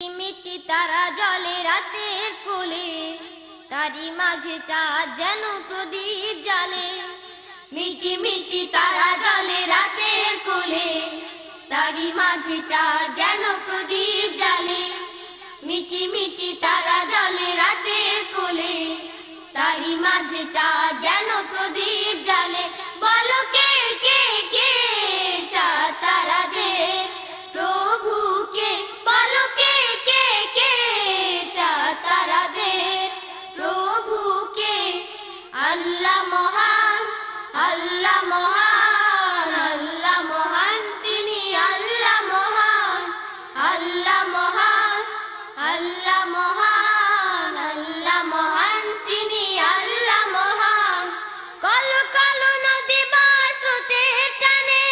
মিটি তারা জলে রাতের কোলে, তারি মাঝে চাঁদ যেন প্রদীপ জ্বালে। মিটি মিটি তারা জলে রাতের কোলে, তারি মাঝে চাঁদ যেন প্রদীপ জ্বালে। মিটি মিটি তারা জলে রাতের কোলে, তারি মাঝে চাঁদ যেন প্রদীপ জ্বালে। বলো কে কে কে চাঁদ তারাদের প্রভুকে, বলো কে কে কে চাঁদ তারাদের প্রভুকে। আল্লাহ মহান, আল্লাহ মহান, আল্লাহ মহান, তিনি আল্লাহ মহান। আল্লাহ মহান, আল্লাহ মহান, আল্লাহ মহান, তিনি আল্লাহ মহান। কালো কালো নদী বা স্রোতের টানে,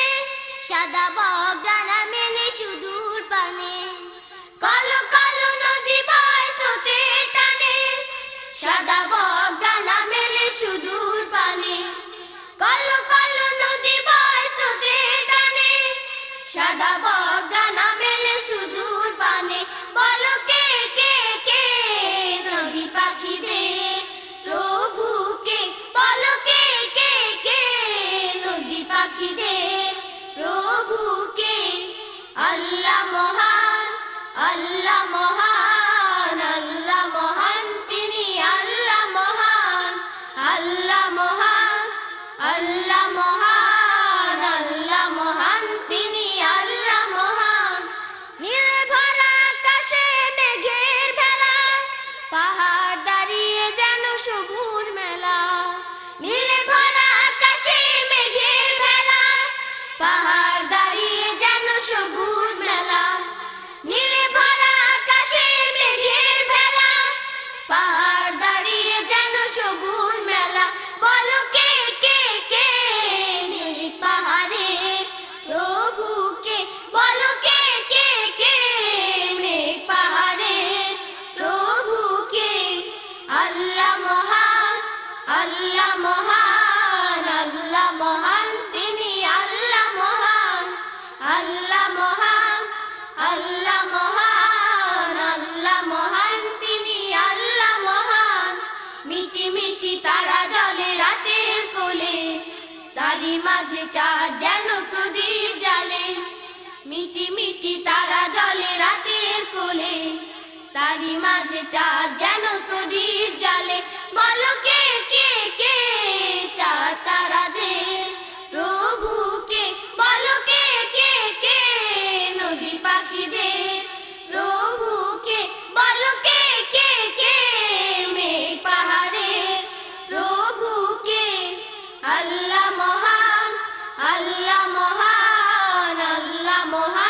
সাদা বগডানা মেলে সুদূর পানে। কালো কালো নদী বা স্রোতের টানে, সাদা বগডানা মেলে সুদূর পানে। কালো কালো নদী বা স্রোতের টানে, সাদা বগডানা মেলে সুদূর পানে। বলো কে কে কে নদী পাখিদের প্রভুকে, বলো কে কে কে নদী পাখিদের প্রভুকে। আল্লাহ মহান, আল্লাহ মহান, আল্লাহ মহান, তিনি আল্লাহ মহান। আল্লাহ মহান, আল্লাহ মহান, আল্লাহ মহান, তিনি আল্লাহ মহান। নীল ভরা আকাশে মেঘের ভেলা, পাহাড় দাঁড়িয়ে যেন সবুজ মেলা। নীল ভরা আকাশে মেঘের ভেলা, পাহাড় দাঁড়িয়ে যেন সবুজ মেলা। নীল ভরা আকাশে মেঘের ভেলা, পাহাড় দাঁড়িয়ে যেন সবুজ মেলা। বলো কে কে কে নীল পাহাড়ের প্রভুকে, বলো কে কে কে মেঘ পাহাড়ের প্রভুকে। আল্লাহ মহান, আল্লাহ মহান, আল্লাহ মহান, তিনি আল্লাহ মহান। আল্লাহ মহান, আল্লাহ মহান, আল্লাহ মহান, তিনি আল্লাহ মহান। মিটি মিটি তারা জলে রাতের কোলে, তারি মাঝে চাঁদ যেন প্রদীপ জ্বালে। মিটি মিটি তারা জলে রাতের কোলে, তারি মাঝে চাঁদ যেন প্রদীপ জ্বালে। বলো কে কে কে চাঁদ তারাদের প্রভুকে, বলো কে কে কে নদী পাখিদের প্রভুকে। বলো কে কে কে মেঘ পাহাড়ের প্রভুকে। আল্লাহ মহান, আল্লাহ মহান, আল্লাহ মহান।